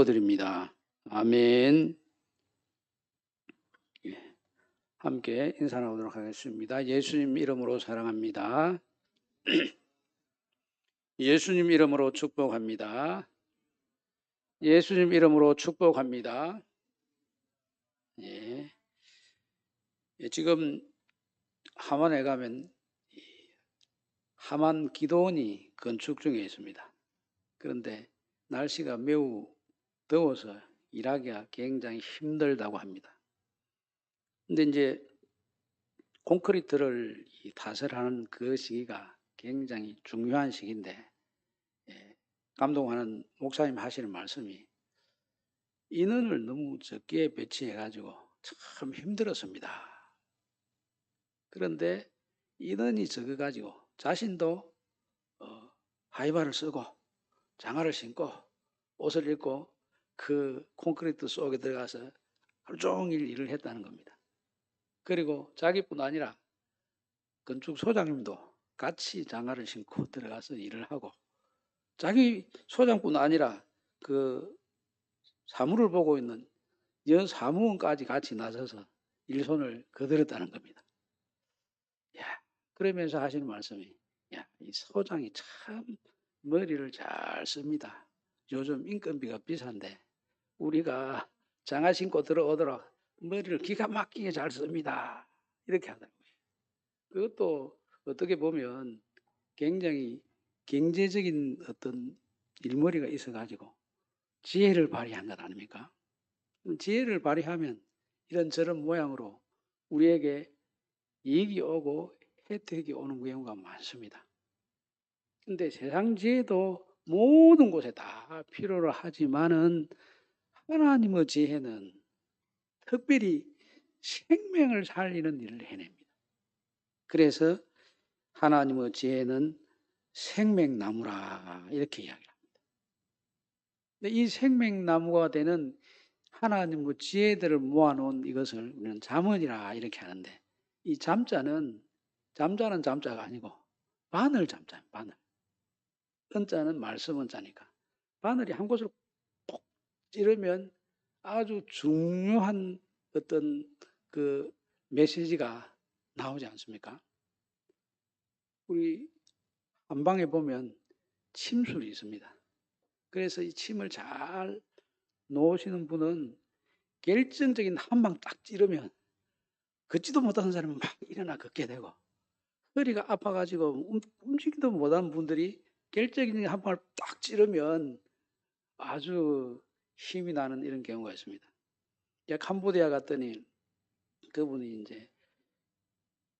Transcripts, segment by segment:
드립니다. 아멘. 예, 함께 인사 나누도록 하겠습니다. 예수님 이름으로 사랑합니다. 예수님 이름으로 축복합니다. 예수님 이름으로 축복합니다. 예. 지금 하만에 가면 하만 기도원이 건축 중에 있습니다. 그런데 날씨가 매우 더워서 일하기가 굉장히 힘들다고 합니다. 근데 이제 콘크리트를 타설하는 그 시기가 굉장히 중요한 시기인데, 감동하는 목사님 하시는 말씀이 인원을 너무 적게 배치해가지고 참 힘들었습니다. 그런데 인원이 적어가지고 자신도 하이바를 쓰고 장화를 신고 옷을 입고 그 콘크리트 속에 들어가서 하루 종일 일을 했다는 겁니다. 그리고 자기뿐 아니라 건축 소장님도 같이 장화를 신고 들어가서 일을 하고, 자기 소장뿐 아니라 그 사무를 보고 있는 여사무원까지 같이 나서서 일손을 거들었다는 겁니다. 야, 그러면서 하시는 말씀이, 야, 이 소장이 참 머리를 잘 씁니다. 요즘 인건비가 비싼데 우리가 장화 신고 들어오도록 머리를 기가 막히게 잘 씁니다. 이렇게 하더라고요. 그것도 어떻게 보면 굉장히 경제적인 어떤 일머리가 있어가지고 지혜를 발휘한 것 아닙니까? 지혜를 발휘하면 이런저런 모양으로 우리에게 이익이 오고 혜택이 오는 경우가 많습니다. 근데 세상 지혜도 모든 곳에 다 필요로 하지만은 하나님의 지혜는 특별히 생명을 살리는 일을 해냅니다. 그래서 하나님의 지혜는 생명나무라 이렇게 이야기합니다. 근데 이 생명나무가 되는 하나님의 지혜들을 모아놓은 이것을 우리는 잠언이라 이렇게 하는데, 이 잠자는 잠자가 아니고 바늘 잠자예요. 바늘. 은자는 말씀 은자니까 바늘이 한 곳을 콕 찌르면 아주 중요한 어떤 그 메시지가 나오지 않습니까? 우리 한방에 보면 침술이 있습니다. 그래서 이 침을 잘 놓으시는 분은 결정적인 한 방 딱 찌르면 걷지도 못하는 사람은 막 일어나 걷게 되고, 허리가 아파가지고 움직이도 못하는 분들이 결정적인 한 방을 딱 찌르면 아주 힘이 나는 이런 경우가 있습니다. 캄보디아 갔더니 그분이 이제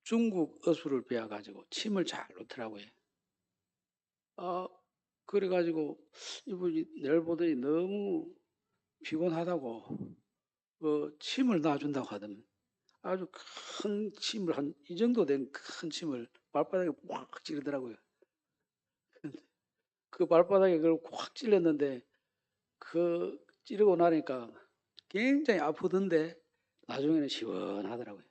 중국 어수를 배워가지고 침을 잘 놓더라고요. 그래가지고 이분이 내일 보더니 너무 피곤하다고 침을 놔준다고 하더니 아주 큰 침을 한 이 정도 된 큰 침을 발바닥에 확 찌르더라고요. 그 발바닥에 그걸 확 찔렀는데 그 찌르고 나니까 굉장히 아프던데 나중에는 시원하더라고요.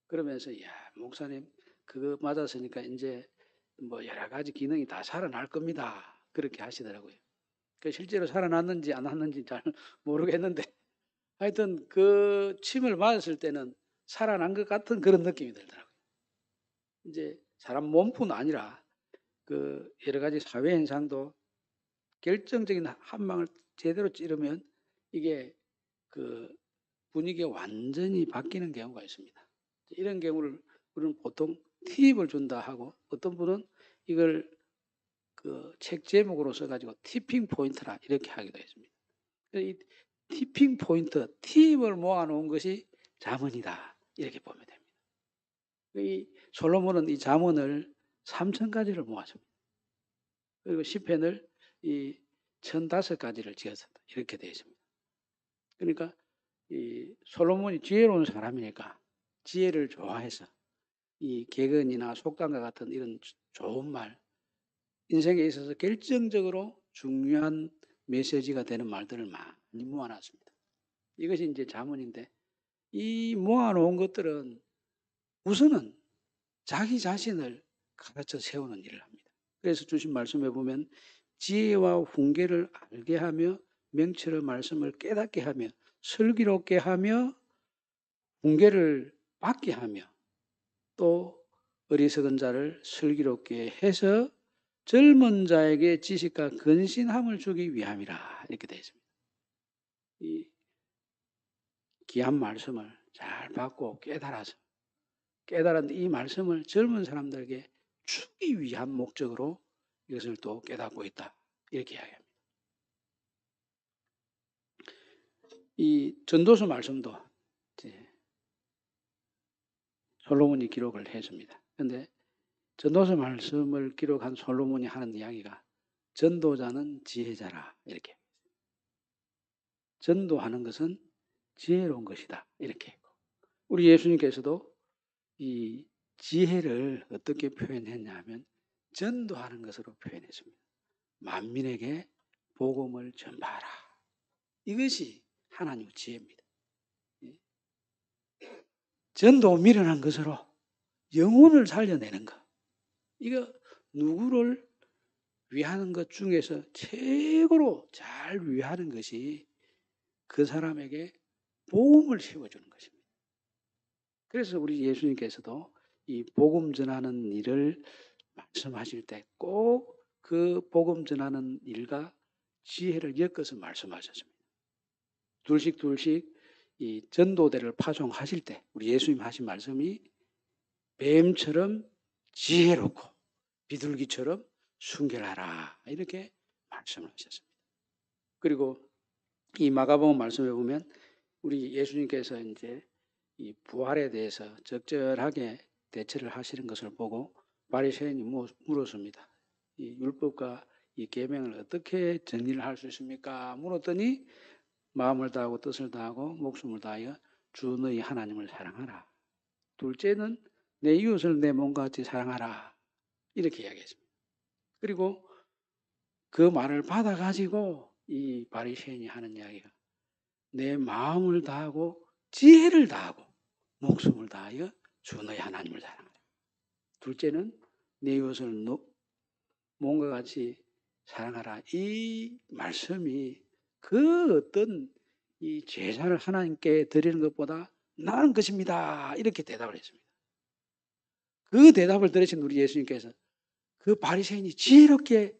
그러면서 야, 목사님 그거 맞았으니까 이제 뭐 여러 가지 기능이 다 살아날 겁니다. 그렇게 하시더라고요. 그 실제로 살아났는지 안 났는지 잘 모르겠는데 하여튼 그 침을 맞았을 때는 살아난 것 같은 그런 느낌이 들더라고요. 이제 사람 몸뿐 아니라 그 여러 가지 사회 현상도 결정적인 한 방을 제대로 찌르면 이게 그 분위기가 완전히 바뀌는 경우가 있습니다. 이런 경우를 우리는 보통 팁을 준다 하고, 어떤 분은 이걸 그 책 제목으로 써가지고 티핑 포인트라 이렇게 하기도 했습니다. 이 티핑 포인트, 팁을 모아놓은 것이 잠언이다 이렇게 보면 됩니다. 이 솔로몬은 이 잠언을 3,000가지를 모았습니다. 그리고 시편을 이 1,005가지를 지었습니다. 이렇게 되어 있습니다. 그러니까 이 솔로몬이 지혜로운 사람이니까 지혜를 좋아해서 이 개근이나 속담과 같은 이런 좋은 말, 인생에 있어서 결정적으로 중요한 메시지가 되는 말들을 많이 모아놨습니다. 이것이 이제 잠언인데, 이 모아놓은 것들은 우선은 자기 자신을 가르쳐 세우는 일을 합니다. 그래서 주신 말씀에 보면 지혜와 훈계를 알게 하며 명철의 말씀을 깨닫게 하며 슬기롭게 하며 훈계를 받게 하며 또 어리석은 자를 슬기롭게 해서 젊은 자에게 지식과 근신함을 주기 위함이라 이렇게 되어 있습니다. 이 귀한 말씀을 잘 받고 깨달은 이 말씀을 젊은 사람들에게 주기 위한 목적으로 이것을 또 깨닫고 있다 이렇게 이야기합니다. 이 전도서 말씀도 이제 솔로몬이 기록을 했습니다. 그런데 전도서 말씀을 기록한 솔로몬이 하는 이야기가 전도자는 지혜자라 이렇게. 전도하는 것은 지혜로운 것이다 이렇게 했고, 우리 예수님께서도 이 지혜를 어떻게 표현했냐 하면 전도하는 것으로 표현했습니다. 만민에게 복음을 전파하라. 이것이 하나님의 지혜입니다. 전도 미련한 것으로 영혼을 살려내는 것. 이거 누구를 위하는 것 중에서 최고로 잘 위하는 것이 그 사람에게 복음을 심어주는 것입니다. 그래서 우리 예수님께서도 이 복음 전하는 일을 말씀하실 때 꼭 그 복음 전하는 일과 지혜를 엮어서 말씀하셨습니다. 둘씩 이 전도대를 파송하실 때 우리 예수님 하신 말씀이 뱀처럼 지혜롭고 비둘기처럼 순결하라 이렇게 말씀을 하셨습니다. 그리고 이 마가복음 말씀에 보면 우리 예수님께서 이제 이 부활에 대해서 적절하게 대처를 하시는 것을 보고 바리새인이 물었습니다. 이 율법과 이 계명을 어떻게 정리를 할 수 있습니까? 물었더니 마음을 다하고 뜻을 다하고 목숨을 다하여 주 너희 하나님을 사랑하라. 둘째는 내 이웃을 내 몸과 같이 사랑하라. 이렇게 이야기했습니다. 그리고 그 말을 받아가지고 이 바리새인이 하는 이야기가 내 마음을 다하고 지혜를 다하고 목숨을 다하여 주 너희 하나님을 사랑하라. 둘째는 내 이웃을 몸과 같이 사랑하라. 이 말씀이 그 어떤 이 제사를 하나님께 드리는 것보다 나은 것입니다. 이렇게 대답을 했습니다. 그 대답을 들으신 우리 예수님께서 그 바리새인이 지혜롭게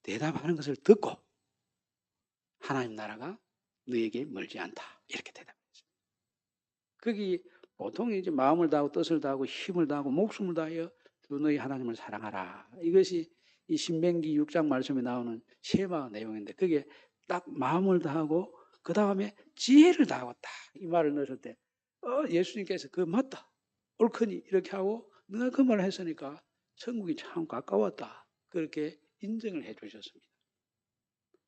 대답하는 것을 듣고 하나님 나라가 너에게 멀지 않다. 이렇게 대답했습니다. 거기 보통 이제 마음을 다하고 뜻을 다하고 힘을 다하고 목숨을 다하여 주 너희 하나님을 사랑하라. 이것이 이 신명기 6장 말씀에 나오는 쉐마 내용인데 그게 딱 마음을 다하고 그 다음에 지혜를 다하고 딱 이 말을 넣었을 때 예수님께서 그 맞다. 옳거니 이렇게 하고 너가 그 말을 했으니까 천국이 참 가까웠다. 그렇게 인정을 해 주셨습니다.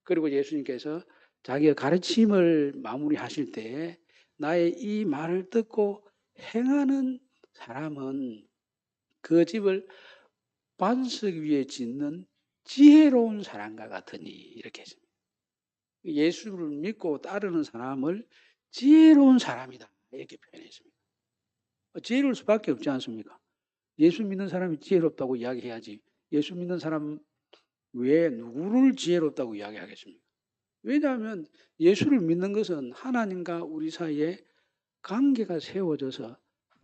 그리고 예수님께서 자기가 가르침을 마무리하실 때 나의 이 말을 듣고 행하는 사람은 그 집을 반석 위에 짓는 지혜로운 사람과 같으니 이렇게 했습니다. 예수를 믿고 따르는 사람을 지혜로운 사람이다 이렇게 표현했습니다. 지혜로울 수밖에 없지 않습니까? 예수 믿는 사람이 지혜롭다고 이야기해야지 예수 믿는 사람 왜 누구를 지혜롭다고 이야기하겠습니까? 왜냐하면 예수를 믿는 것은 하나님과 우리 사이에 관계가 세워져서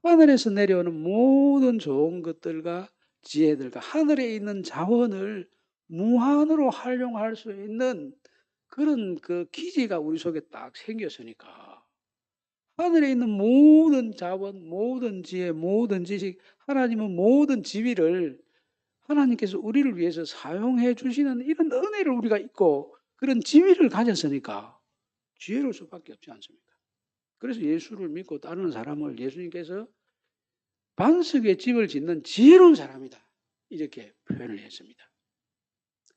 하늘에서 내려오는 모든 좋은 것들과 지혜들과 하늘에 있는 자원을 무한으로 활용할 수 있는 그런 그 기지가 우리 속에 딱 생겼으니까 하늘에 있는 모든 자원, 모든 지혜, 모든 지식, 하나님은 모든 지위를 하나님께서 우리를 위해서 사용해 주시는 이런 은혜를 우리가 있고 그런 지위를 가졌으니까 지혜로울 수밖에 없지 않습니까? 그래서 예수를 믿고 따르는 사람을 예수님께서 반석에 집을 짓는 지혜로운 사람이다. 이렇게 표현을 했습니다.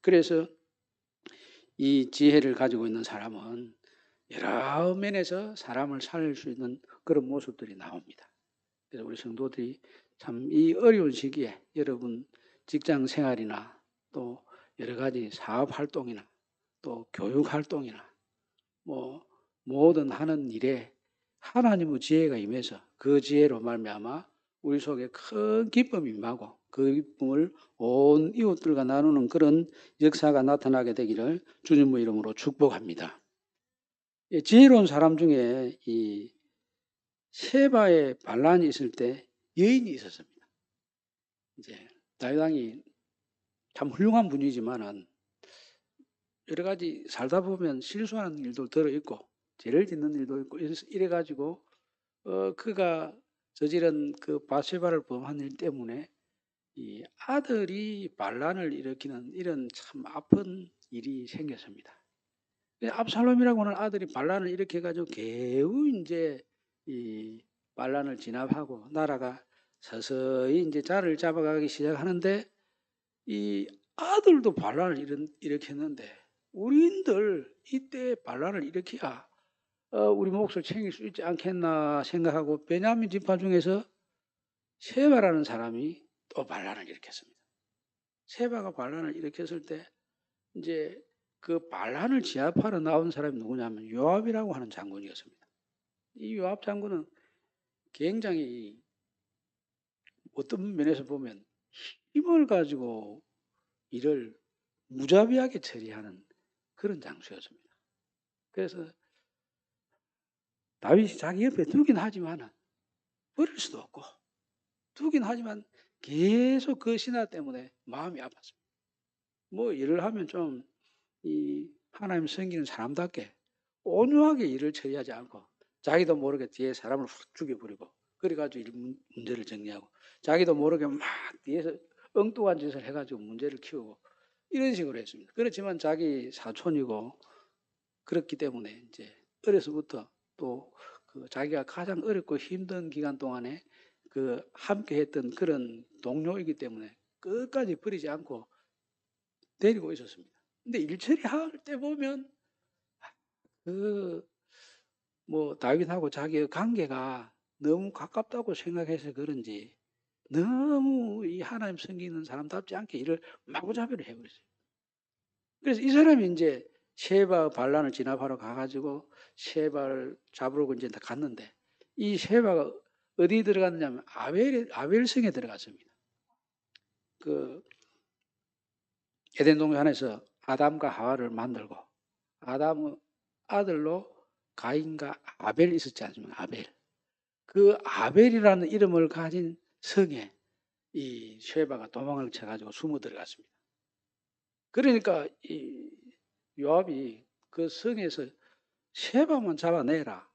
그래서 이 지혜를 가지고 있는 사람은 여러 면에서 사람을 살릴 수 있는 그런 모습들이 나옵니다. 그래서 우리 성도들이 참 이 어려운 시기에 여러분 직장 생활이나 또 여러 가지 사업 활동이나 또 교육 활동이나 뭐 모든 하는 일에 하나님의 지혜가 임해서 그 지혜로 말미암아 우리 속에 큰 기쁨이 임하고 그 기쁨을 온 이웃들과 나누는 그런 역사가 나타나게 되기를 주님의 이름으로 축복합니다. 지혜로운 사람 중에 이 셰바의 반란이 있을 때 여인이 있었습니다. 이제 다윗 왕이 참 훌륭한 분이지만은 여러 가지 살다 보면 실수하는 일도 들어 있고 죄를 짓는 일도 있고 이래 가지고 그가 저지른 그 바세바를 범한 일 때문에 이 아들이 반란을 일으키는 이런 참 아픈 일이 생겼습니다. 압살롬이라고 하는 아들이 반란을 일으켜 가지고 겨우 이제 이 반란을 진압하고 나라가 서서히 이제 자리를 잡아가기 시작하는데 이 아들도 반란을 일으켰는데 우리들 이때 반란을 일으켜야 우리 몫을 챙길 수 있지 않겠나 생각하고 베냐민 지파 중에서 세바라는 사람이 또 반란을 일으켰습니다. 세바가 반란을 일으켰을 때 이제 그 반란을 진압하러 나온 사람이 누구냐면 요압이라고 하는 장군이었습니다. 이 요압 장군은 굉장히 어떤 면에서 보면 힘을 가지고 일을 무자비하게 처리하는 그런 장수였습니다. 그래서 다윗이 자기 옆에 두긴 하지만 버릴 수도 없고 두긴 하지만 계속 그 신하 때문에 마음이 아팠습니다. 뭐 일을 하면 좀 이 하나님 섬기는 사람답게 온유하게 일을 처리하지 않고 자기도 모르게 뒤에 사람을 확 죽여버리고 그래가지고 문제를 정리하고 자기도 모르게 막 뒤에서 엉뚱한 짓을 해가지고 문제를 키우고 이런 식으로 했습니다. 그렇지만 자기 사촌이고 그렇기 때문에 이제 어려서부터 또 그 자기가 가장 어렵고 힘든 기간 동안에 그 함께 했던 그런 동료이기 때문에 끝까지 버리지 않고 데리고 있었습니다. 근데 일처리 할 때 보면 그 뭐 다윗하고 자기의 관계가 너무 가깝다고 생각해서 그런지 너무 이 하나님 섬기는 사람답지 않게 일을 마구잡이로 해버렸어요. 그래서 이 사람이 이제 셰바 반란을 진압하러 가가지고 셰바를 잡으러 이제 갔는데 이 셰바가 어디 들어갔느냐면 아벨성에 들어갔습니다. 그 에덴 동산에서 아담과 하와를 만들고 아담의 아들로 가인과 아벨이 있었지 않습니까? 아벨. 그 아벨이라는 이름을 가진 성에 이 쉐바가 도망을 쳐가지고 숨어 들어갔습니다. 그러니까 이 요압이 그 성에서 쉐바만 잡아내라.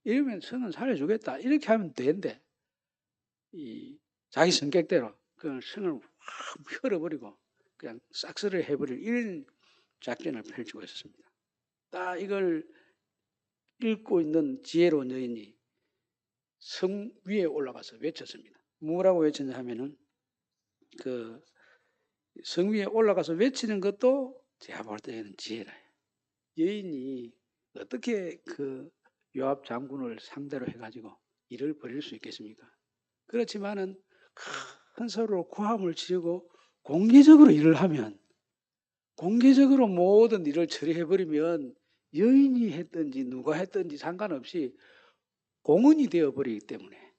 이러면 성은 살려주겠다. 이렇게 하면 되는데 이 자기 성격대로 그 성을 확 헐어버리고 그냥 싹쓸이를 해버릴 이런 작전을 펼치고 있었습니다. 딱 이걸 읽고 있는 지혜로운 여인이 성 위에 올라가서 외쳤습니다. 뭐라고 외쳤냐 하면은 그 성 위에 올라가서 외치는 것도 제가 볼 때는 지혜라. 여인이 어떻게 그 요압 장군을 상대로 해가지고 일을 벌일 수 있겠습니까? 그렇지만은 큰 소리로 고함을 지르고 공개적으로 일을 하면 공개적으로 모든 일을 처리해버리면 여인이 했든지 누가 했든지 상관없이 공헌이 되어버리기 때문에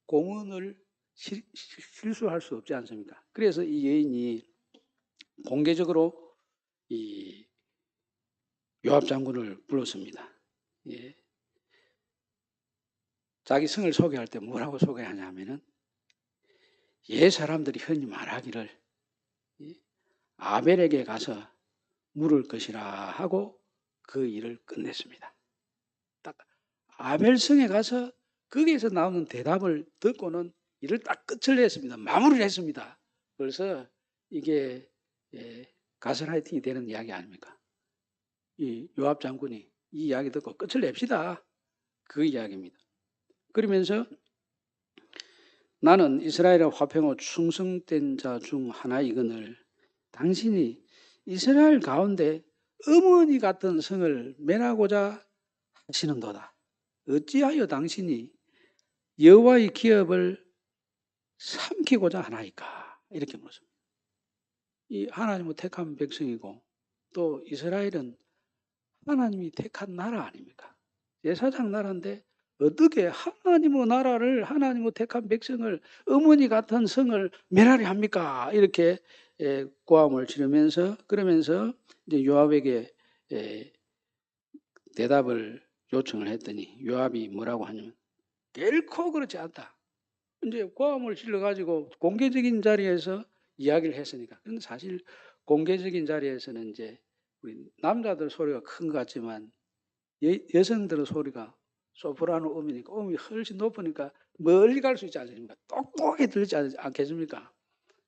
공헌을 실수할 수 없지 않습니까? 그래서 이 여인이 공개적으로 이 요압 장군을 불렀습니다. 예. 자기 성을 소개할 때 뭐라고 소개하냐면은 옛 사람들이 흔히 말하기를 아벨에게 가서 물을 것이라 하고 그 일을 끝냈습니다. 딱 아벨성에 가서 거기에서 나오는 대답을 듣고는 일을 딱 끝을 냈습니다. 마무리를 했습니다. 그래서 이게 가스라이팅이 되는 이야기 아닙니까? 이 요압 장군이 이 이야기 듣고 끝을 냅시다. 그 이야기입니다. 그러면서 나는 이스라엘의 화평호 충성된 자 중 하나이거늘 당신이 이스라엘 가운데 어머니 같은 성을 멸하고자 하시는도다. 어찌하여 당신이 여호와의 기업을 삼키고자 하나이까? 이렇게 물었습니다. 이 하나님의 택한 백성이고 또 이스라엘은 하나님이 택한 나라 아닙니까? 제사장 나라인데 어떻게 하나님의 나라를 하나님의 택한 백성을 어머니 같은 성을 멸하려 합니까? 이렇게 고함을 지르면서 그러면서 이제 요압에게 대답을 요청을 했더니 요압이 뭐라고 하냐면 결코 그렇지 않다. 이제 고함을 질러가지고 공개적인 자리에서 이야기를 했으니까. 근데 사실 공개적인 자리에서는 이제 우리 남자들 소리가 큰 것 같지만 여성들의 소리가 소프라노 음이니까 음이 훨씬 높으니까 멀리 갈 수 있지 않습니까? 똑똑하게 들리지 않겠습니까?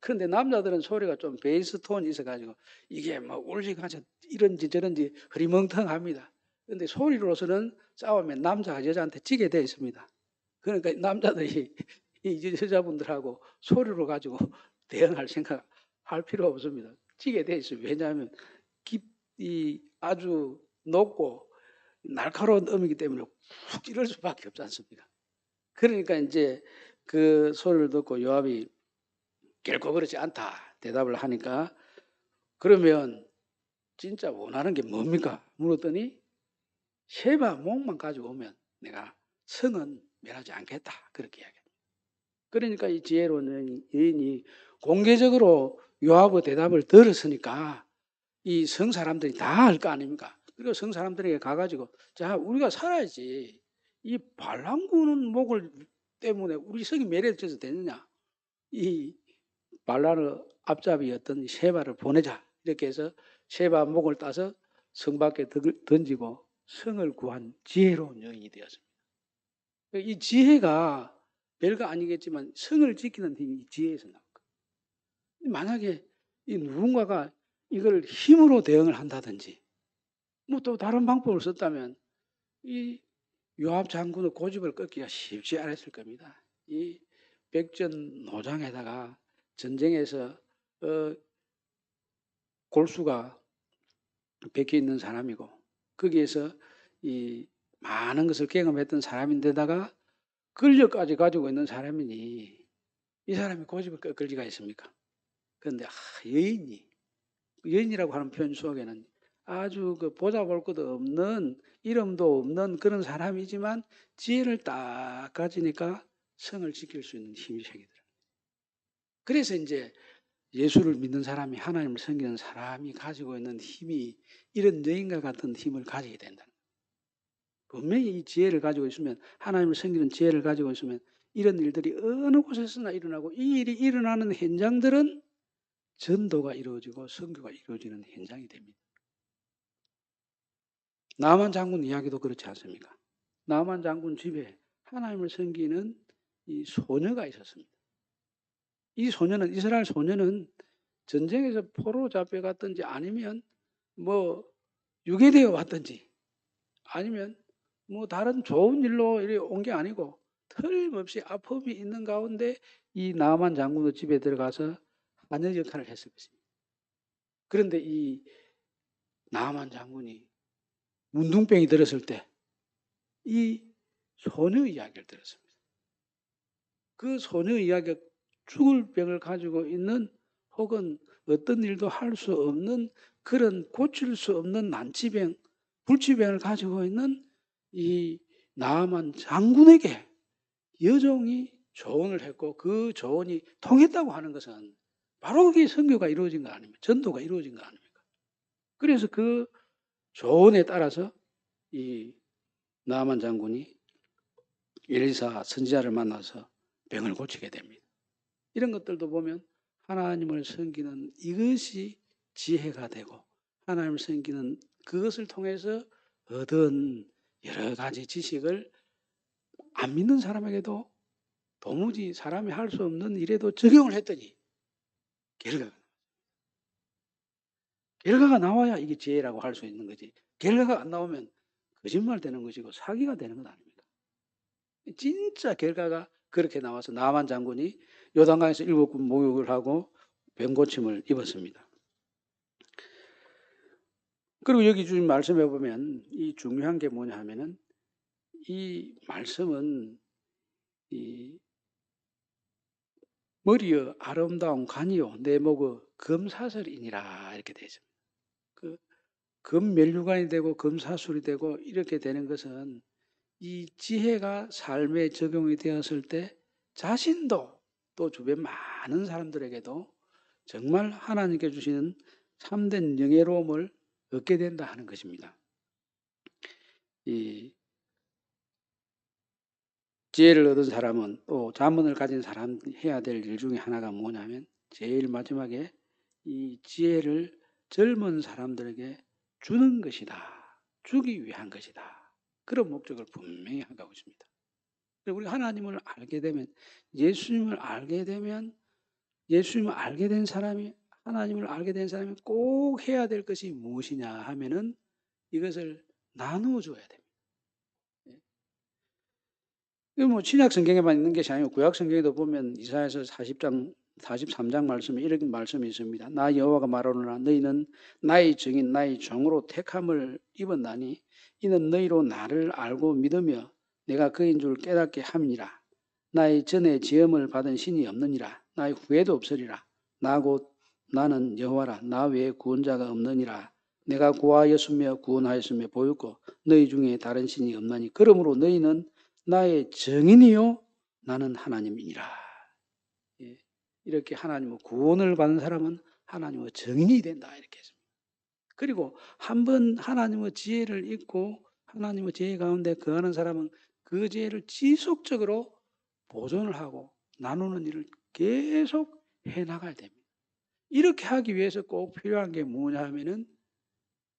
그런데 남자들은 소리가 좀 베이스 톤이 있어가지고 이게 뭐 울리가지 이런지 저런지 흐리멍텅합니다. 그런데 소리로서는 싸우면 남자가 여자한테 지게 돼 있습니다. 그러니까 남자들이 이 여자분들하고 소리로 가지고 대응할 생각 할 필요 없습니다. 지게 돼 있어요. 왜냐하면 이 아주 높고 날카로운 음이기 때문에 훅 찌를 수밖에 없지 않습니까? 그러니까 이제 그 소리를 듣고 요압이 결코 그렇지 않다 대답을 하니까 그러면 진짜 원하는 게 뭡니까? 물었더니 쉐바 목만 가지고 오면 내가 성은 멸하지 않겠다 그렇게 이야기합니다. 그러니까 이 지혜로운 여인이 공개적으로 요압의 대답을 들었으니까 이 성 사람들이 다 알 거 아닙니까? 그리고 성 사람들에게 가가지고 자 우리가 살아야지 이 발람구는 목을 때문에 우리 성이 멸해져서 되느냐? 이 발란의 앞잡이였던 쉐바를 보내자 이렇게 해서 쉐바 목을 따서 성 밖에 던지고 성을 구한 지혜로운 여인이 되었습니다. 이 지혜가 별거 아니겠지만 성을 지키는 힘이 지혜에서 나옵니다. 만약에 이 누군가가 이걸 힘으로 대응을 한다든지 뭐 또 다른 방법을 썼다면 이 요압 장군의 고집을 꺾기가 쉽지 않았을 겁니다. 이 백전노장에다가 전쟁에서 골수가 베껴 있는 사람이고 거기에서 이 많은 것을 경험했던 사람인데다가 권력까지 가지고 있는 사람이니 이 사람이 고집을 꺾을 리가 있습니까? 그런데 여인이라고 하는 표현 속에는 아주 그 보자볼 것도 없는 이름도 없는 그런 사람이지만 지혜를 딱 가지니까 성을 지킬 수 있는 힘이 생기더라고요. 그래서 이제 예수를 믿는 사람이 하나님을 섬기는 사람이 가지고 있는 힘이 이런 여인과 같은 힘을 가지게 된다는 거예요. 분명히 이 지혜를 가지고 있으면 하나님을 섬기는 지혜를 가지고 있으면 이런 일들이 어느 곳에서나 일어나고 이 일이 일어나는 현장들은 전도가 이루어지고 선교가 이루어지는 현장이 됩니다. 나만 장군 이야기도 그렇지 않습니까? 나만 장군 집에 하나님을 섬기는 이 소녀가 있었습니다. 이 소녀는 이스라엘 소녀는 전쟁에서 포로 잡혀갔든지 아니면 뭐 유괴되어 왔든지 아니면 뭐 다른 좋은 일로 온 게 아니고 틀림없이 아픔이 있는 가운데 이 나만 장군의 집에 들어가서 하늘 역할을 했을 것입니다. 그런데 이 나만 장군이 문둥병이 들었을 때 이 소녀 이야기를 들었습니다. 그 소녀 이야기가 죽을 병을 가지고 있는 혹은 어떤 일도 할 수 없는 그런 고칠 수 없는 난치병, 불치병을 가지고 있는 이 나아만 장군에게 여종이 조언을 했고 그 조언이 통했다고 하는 것은 바로 그게 선교가 이루어진 거 아닙니까? 전도가 이루어진 거 아닙니까? 그래서 그 조언에 따라서 이 나아만 장군이 엘리사 선지자를 만나서 병을 고치게 됩니다. 이런 것들도 보면 하나님을 섬기는 이것이 지혜가 되고 하나님을 섬기는 그것을 통해서 얻은 여러 가지 지식을 안 믿는 사람에게도 도무지 사람이 할 수 없는 일에도 적용을 했더니 결과가 나와야 이게 지혜라고 할 수 있는 거지. 결과가 안 나오면 거짓말 되는 것이고 사기가 되는 건 아닙니다. 진짜 결과가 그렇게 나와서 나만 장군이 요단강에서 7번 목욕을 하고 병고침을 입었습니다. 그리고 여기 주신 말씀해 보면 이 중요한 게 뭐냐 하면은 이 말씀은 이 머리의 아름다운 관이요 내 목의 금사슬이니라 이렇게 되어 있습니다. 그 금면류관이 되고 금사슬이 되고 이렇게 되는 것은 이 지혜가 삶에 적용이 되었을 때 자신도 또 주변 많은 사람들에게도 정말 하나님께 주시는 참된 영예로움을 얻게 된다 하는 것입니다. 이 지혜를 얻은 사람은 또 자문을 가진 사람 해야 될 일 중에 하나가 뭐냐면 제일 마지막에 이 지혜를 젊은 사람들에게 주는 것이다. 주기 위한 것이다. 그런 목적을 분명히 하고 있습니다. 우리 하나님을 알게 되면 예수님을 알게 되면 예수님을 알게 된 사람이 하나님을 알게 된 사람이 꼭 해야 될 것이 무엇이냐 하면은 이것을 나누어 줘야 됩니다. 이거 뭐 신약 성경에만 있는 것이 아니고 구약 성경에도 보면 이사야서 40장 43장 말씀에 이런 말씀이 있습니다. 나 여호와가 말하노라 너희는 나의 증인 나의 종으로 택함을 입었나니 이는 너희로 나를 알고 믿으며 내가 그인 줄 깨닫게 함이니라. 나의 전에 지음을 받은 신이 없느니라. 나의 후에도 없으리라. 나 곧 나는 여호와라. 나 외에 구원자가 없느니라. 내가 구하였으며 구원하였으며 보였고 너희 중에 다른 신이 없나니 그러므로 너희는 나의 증인이요 나는 하나님이니라. 예. 이렇게 하나님의 구원을 받는 사람은 하나님의 증인이 된다 이렇게 했습니다. 그리고 한번 하나님의 지혜를 잊고 하나님의 지혜 가운데 거하는 사람은 그 지혜를 지속적으로 보존을 하고 나누는 일을 계속 해나가야 됩니다. 이렇게 하기 위해서 꼭 필요한 게 뭐냐 하면은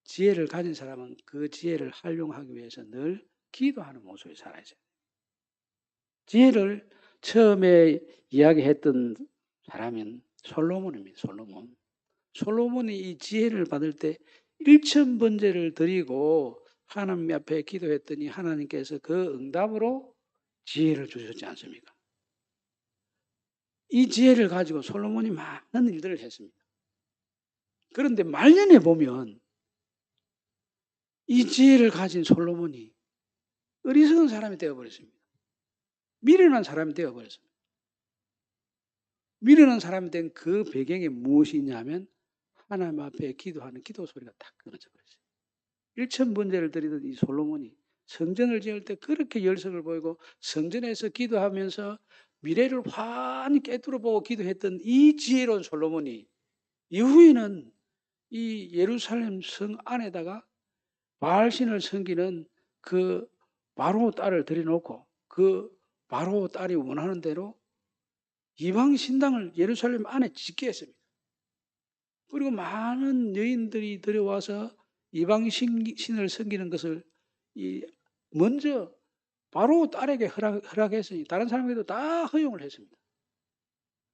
지혜를 가진 사람은 그 지혜를 활용하기 위해서 늘 기도하는 모습이 살아야 돼요. 지혜를 처음에 이야기했던 사람은 솔로몬입니다. 솔로몬. 솔로몬이 이 지혜를 받을 때 1,000번제를 드리고 하나님 앞에 기도했더니 하나님께서 그 응답으로 지혜를 주셨지 않습니까? 이 지혜를 가지고 솔로몬이 많은 일들을 했습니다. 그런데 말년에 보면 이 지혜를 가진 솔로몬이 어리석은 사람이 되어버렸습니다. 미련한 사람이 되어버렸습니다. 미련한 사람이 된 그 배경이 무엇이냐면 하나님 앞에 기도하는 기도 소리가 딱 끊어져 버렸어요. 1,000번제를 드리던 이 솔로몬이 성전을 지을 때 그렇게 열성을 보이고 성전에서 기도하면서 미래를 환히 깨뚫어 보고 기도했던 이 지혜로운 솔로몬이 이후에는 이 예루살렘 성 안에다가 바알신을 섬기는 그 바로 딸을 들여놓고 그 바로 딸이 원하는 대로 이방 신당을 예루살렘 안에 짓게 했습니다. 그리고 많은 여인들이 들어와서 이방 신을 섬기는 것을 먼저 바로 딸에게 허락했으니 다른 사람에게도 다 허용을 했습니다.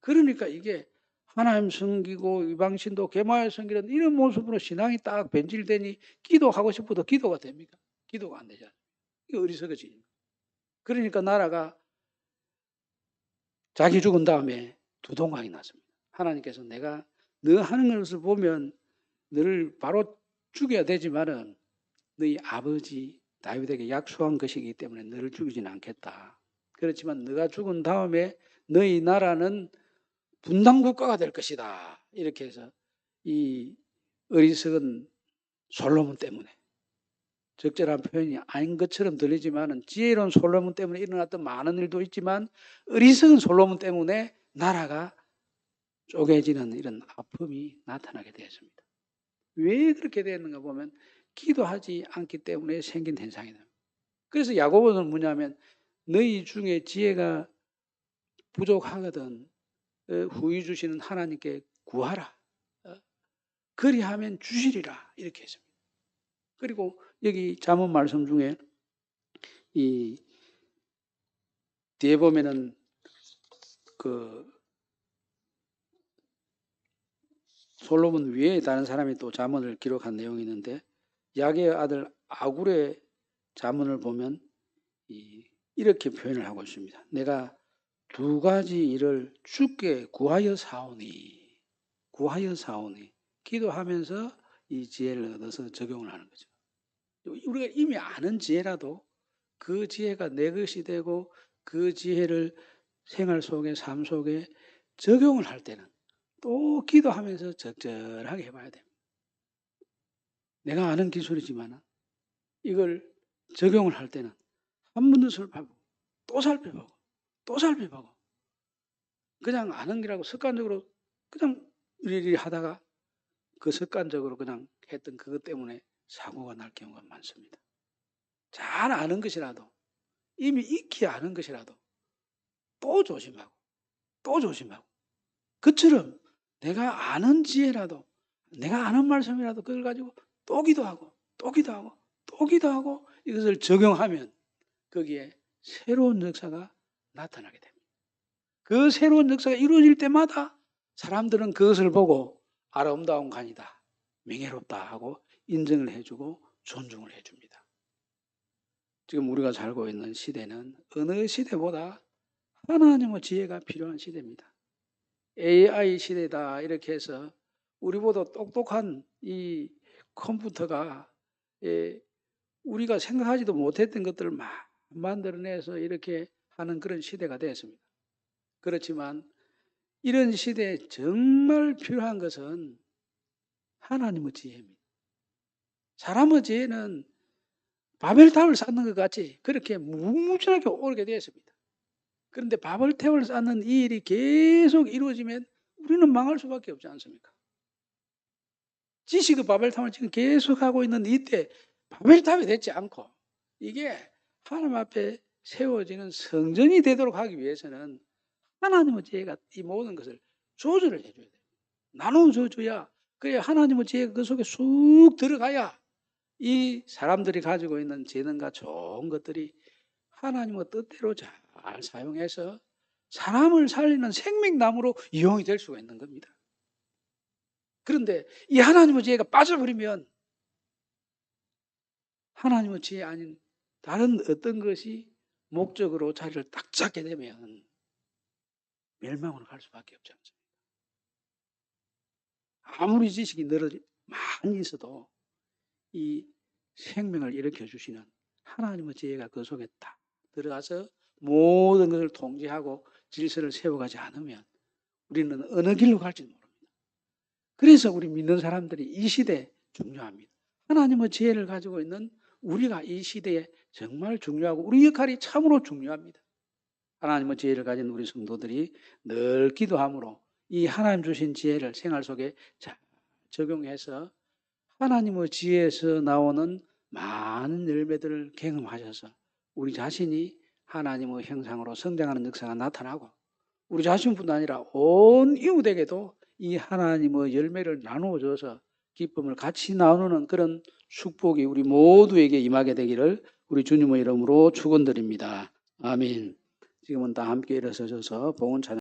그러니까 이게 하나님 섬기고 이방신도 개마에 섬기는 이런 모습으로 신앙이 딱 변질되니 기도하고 싶어도 기도가 됩니까? 기도가 안 되잖아요. 이게 어리석어지. 그러니까 나라가 자기 죽은 다음에 두동강이 났습니다. 하나님께서 내가 너 하는 것을 보면 너를 바로 죽여야 되지만은 너희 아버지 다윗에게 약속한 것이기 때문에 너를 죽이지는 않겠다. 그렇지만 너가 죽은 다음에 너희 나라는 분단 국가가 될 것이다. 이렇게 해서 이 어리석은 솔로몬 때문에 적절한 표현이 아닌 것처럼 들리지만 지혜로운 솔로몬 때문에 일어났던 많은 일도 있지만 어리석은 솔로몬 때문에 나라가 쪼개지는 이런 아픔이 나타나게 되었습니다. 왜 그렇게 되었는가 보면 기도하지 않기 때문에 생긴 현상이다. 그래서 야고보는 뭐냐면 너희 중에 지혜가 부족하거든 후히 주시는 하나님께 구하라. 그리하면 주시리라 이렇게 했습니다. 그리고 여기 잠언 말씀 중에 이 뒤에 보면은 그 솔로몬 위에 다른 사람이 또 잠언을 기록한 내용이 있는데 야게의 아들 아굴의 잠언을 보면 이렇게 표현을 하고 있습니다. 내가 두 가지 일을 주께 구하여 사오니 기도하면서 이 지혜를 얻어서 적용을 하는 거죠. 우리가 이미 아는 지혜라도 그 지혜가 내 것이 되고 그 지혜를 생활 속에 삶 속에 적용을 할 때는 또 기도하면서 적절하게 해봐야 됩니다. 내가 아는 기술이지만 이걸 적용을 할 때는 한 번 더 살펴보고 또 살펴보고 또 살펴보고 그냥 아는 기라고 습관적으로 그냥 이리이리 하다가 그 습관적으로 그냥 했던 그것 때문에 사고가 날 경우가 많습니다. 잘 아는 것이라도, 이미 익히 아는 것이라도 또 조심하고 또 조심하고, 그처럼 내가 아는 지혜라도, 내가 아는 말씀이라도 그걸 가지고 또 기도하고 또 기도하고 또 기도하고 이것을 적용하면 거기에 새로운 역사가 나타나게 됩니다. 그 새로운 역사가 이루어질 때마다 사람들은 그것을 보고 아름다운 간이다, 명예롭다 하고 인정을 해주고 존중을 해줍니다. 지금 우리가 살고 있는 시대는 어느 시대보다 하나님의 지혜가 필요한 시대입니다. AI 시대다 이렇게 해서 우리보다 똑똑한 이 컴퓨터가 우리가 생각하지도 못했던 것들을 막 만들어내서 이렇게 하는 그런 시대가 되었습니다. 그렇지만 이런 시대에 정말 필요한 것은 하나님의 지혜입니다. 사람의 지혜는 바벨탑을 쌓는 것 같이 그렇게 무궁무진하게 오르게 되었습니다. 그런데 바벨탑을 쌓는 이 일이 계속 이루어지면 우리는 망할 수밖에 없지 않습니까? 지식의 바벨탑을 지금 계속하고 있는 이때 바벨탑이 되지 않고 이게 하나님 앞에 세워지는 성전이 되도록 하기 위해서는 하나님의 지혜가 이 모든 것을 조절을 해줘야 돼요. 나눠줘야 그래야 하나님의 지혜가 그 속에 쑥 들어가야 이 사람들이 가지고 있는 재능과 좋은 것들이 하나님의 뜻대로 잘 사용해서 사람을 살리는 생명나무로 이용이 될 수가 있는 겁니다. 그런데 이 하나님의 지혜가 빠져버리면 하나님의 지혜 아닌 다른 어떤 것이 목적으로 자리를 딱 잡게 되면 멸망으로 갈 수밖에 없지 않습니까? 아무리 지식이 많이 있어도 이 생명을 일으켜 주시는 하나님의 지혜가 그 속에 딱 들어가서 모든 것을 통제하고 질서를 세워가지 않으면 우리는 어느 길로 갈지 모릅니다. 그래서 우리 믿는 사람들이 이 시대에 중요합니다. 하나님의 지혜를 가지고 있는 우리가 이 시대에 정말 중요하고 우리 역할이 참으로 중요합니다. 하나님의 지혜를 가진 우리 성도들이 늘 기도함으로 이 하나님 주신 지혜를 생활 속에 잘 적용해서 하나님의 지혜에서 나오는 많은 열매들을 경험하셔서 우리 자신이 하나님의 형상으로 성장하는 역사가 나타나고 우리 자신뿐 아니라 온 이웃에게도 이 하나님의 열매를 나누어줘서 기쁨을 같이 나누는 그런 축복이 우리 모두에게 임하게 되기를 우리 주님의 이름으로 축원드립니다. 아멘. 지금은 다 함께 일어서셔서 봉헌 찬양